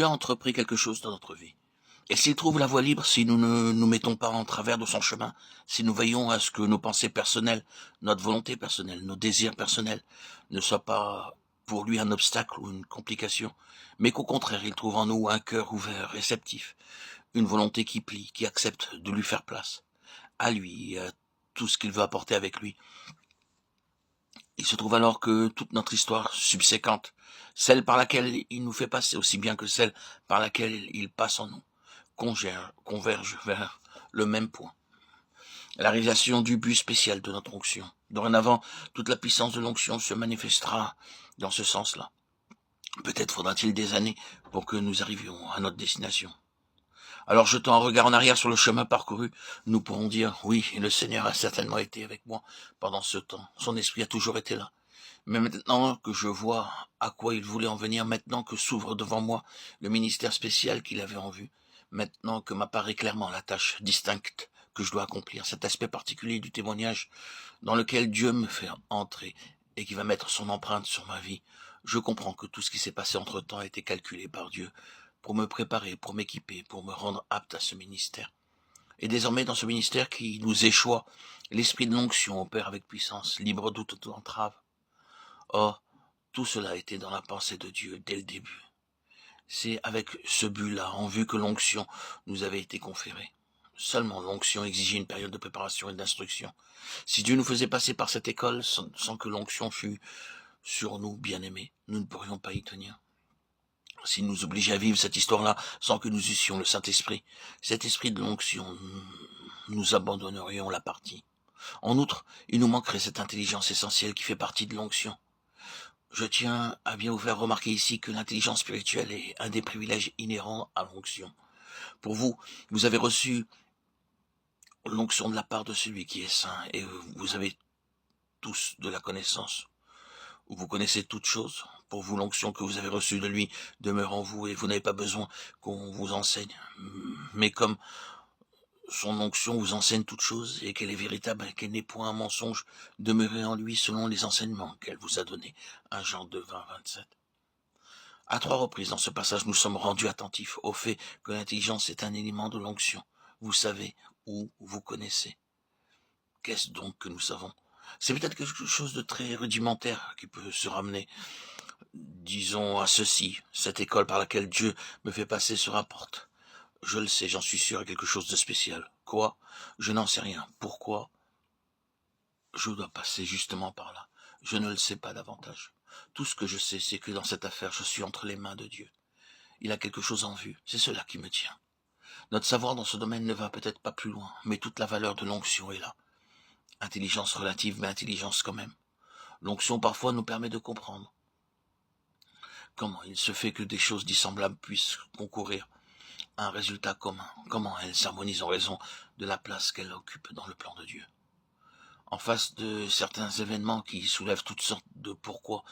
Dieu a entrepris quelque chose dans notre vie. Et s'il trouve la voie libre, si nous ne nous mettons pas en travers de son chemin, si nous veillons à ce que nos pensées personnelles, notre volonté personnelle, nos désirs personnels ne soient pas pour lui un obstacle ou une complication, mais qu'au contraire, il trouve en nous un cœur ouvert, réceptif, une volonté qui plie, qui accepte de lui faire place, à lui et à tout ce qu'il veut apporter avec lui. Il se trouve alors que toute notre histoire subséquente, celle par laquelle il nous fait passer aussi bien que celle par laquelle il passe en nous, converge vers le même point. La réalisation du but spécial de notre onction. Dorénavant, toute la puissance de l'onction se manifestera dans ce sens-là. Peut-être faudra-t-il des années pour que nous arrivions à notre destination. Alors, jetant un regard en arrière sur le chemin parcouru, nous pourrons dire, oui, le Seigneur a certainement été avec moi pendant ce temps. Son esprit a toujours été là. Mais maintenant que je vois à quoi il voulait en venir, maintenant que s'ouvre devant moi le ministère spécial qu'il avait en vue, maintenant que m'apparaît clairement la tâche distincte que je dois accomplir, cet aspect particulier du témoignage dans lequel Dieu me fait entrer et qui va mettre son empreinte sur ma vie, je comprends que tout ce qui s'est passé entre-temps a été calculé par Dieu pour me préparer, pour m'équiper, pour me rendre apte à ce ministère. Et désormais, dans ce ministère qui nous échoit, l'esprit de l'onction opère avec puissance, libre de toute entrave. Or, tout cela était dans la pensée de Dieu dès le début. C'est avec ce but-là, en vue que l'onction nous avait été conférée. Seulement l'onction exigeait une période de préparation et d'instruction. Si Dieu nous faisait passer par cette école sans que l'onction fût sur nous bien-aimés, nous ne pourrions pas y tenir. S'il nous obligeait à vivre cette histoire-là sans que nous eussions le Saint-Esprit, cet esprit de l'onction, nous abandonnerions la partie. En outre, il nous manquerait cette intelligence essentielle qui fait partie de l'onction. Je tiens à bien vous faire remarquer ici que l'intelligence spirituelle est un des privilèges inhérents à l'onction. Pour vous, vous avez reçu l'onction de la part de celui qui est saint et vous avez tous de la connaissance. Vous connaissez toutes choses. Pour vous, l'onction que vous avez reçue de lui demeure en vous et vous n'avez pas besoin qu'on vous enseigne. Mais comme son onction vous enseigne toutes choses et qu'elle est véritable et qu'elle n'est point un mensonge, demeurez en lui selon les enseignements qu'elle vous a donnés. 1 Jean 2, 20, 27. À 3 reprises dans ce passage, nous sommes rendus attentifs au fait que l'intelligence est un élément de l'onction. Vous savez ou vous connaissez. Qu'est-ce donc que nous savons? C'est peut-être quelque chose de très rudimentaire qui peut se ramener, disons, à ceci. Cette école par laquelle Dieu me fait passer se rapporte. Je le sais, j'en suis sûr, à quelque chose de spécial. Quoi? Je n'en sais rien. Pourquoi? Je dois passer justement par là. Je ne le sais pas davantage. Tout ce que je sais, c'est que dans cette affaire, je suis entre les mains de Dieu. Il a quelque chose en vue, c'est cela qui me tient. Notre savoir dans ce domaine ne va peut-être pas plus loin, mais toute la valeur de l'onction est là. Intelligence relative, mais intelligence quand même. L'onction parfois nous permet de comprendre comment il se fait que des choses dissemblables puissent concourir à un résultat commun, comment elles s'harmonisent en raison de la place qu'elles occupent dans le plan de Dieu. En face de certains événements qui soulèvent toutes sortes de pourquoi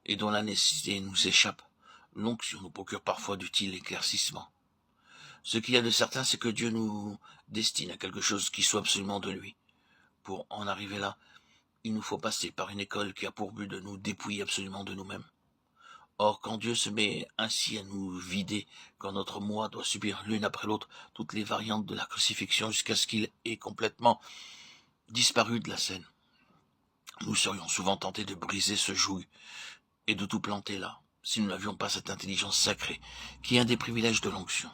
et dont la nécessité nous échappe, l'onction nous procure parfois d'utiles éclaircissements. Ce qu'il y a de certain, c'est que Dieu nous destine à quelque chose qui soit absolument de lui. Pour en arriver là, il nous faut passer par une école qui a pour but de nous dépouiller absolument de nous-mêmes. Or, quand Dieu se met ainsi à nous vider, quand notre moi doit subir l'une après l'autre toutes les variantes de la crucifixion jusqu'à ce qu'il ait complètement disparu de la scène, nous serions souvent tentés de briser ce joug et de tout planter là, si nous n'avions pas cette intelligence sacrée, qui est un des privilèges de l'onction.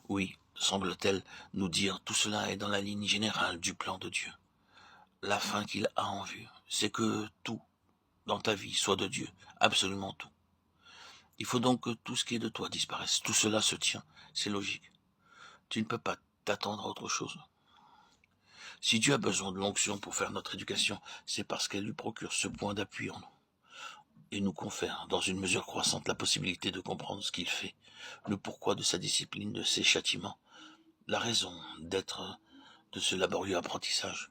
Oui, semble-t-elle nous dire, tout cela est dans la ligne générale du plan de Dieu. La fin qu'il a en vue, c'est que tout dans ta vie soit de Dieu, absolument tout. Il faut donc que tout ce qui est de toi disparaisse. Tout cela se tient, c'est logique. Tu ne peux pas t'attendre à autre chose. Si Dieu a besoin de l'onction pour faire notre éducation, c'est parce qu'elle lui procure ce point d'appui en nous et nous confère, dans une mesure croissante, la possibilité de comprendre ce qu'il fait, le pourquoi de sa discipline, de ses châtiments, la raison d'être de ce laborieux apprentissage.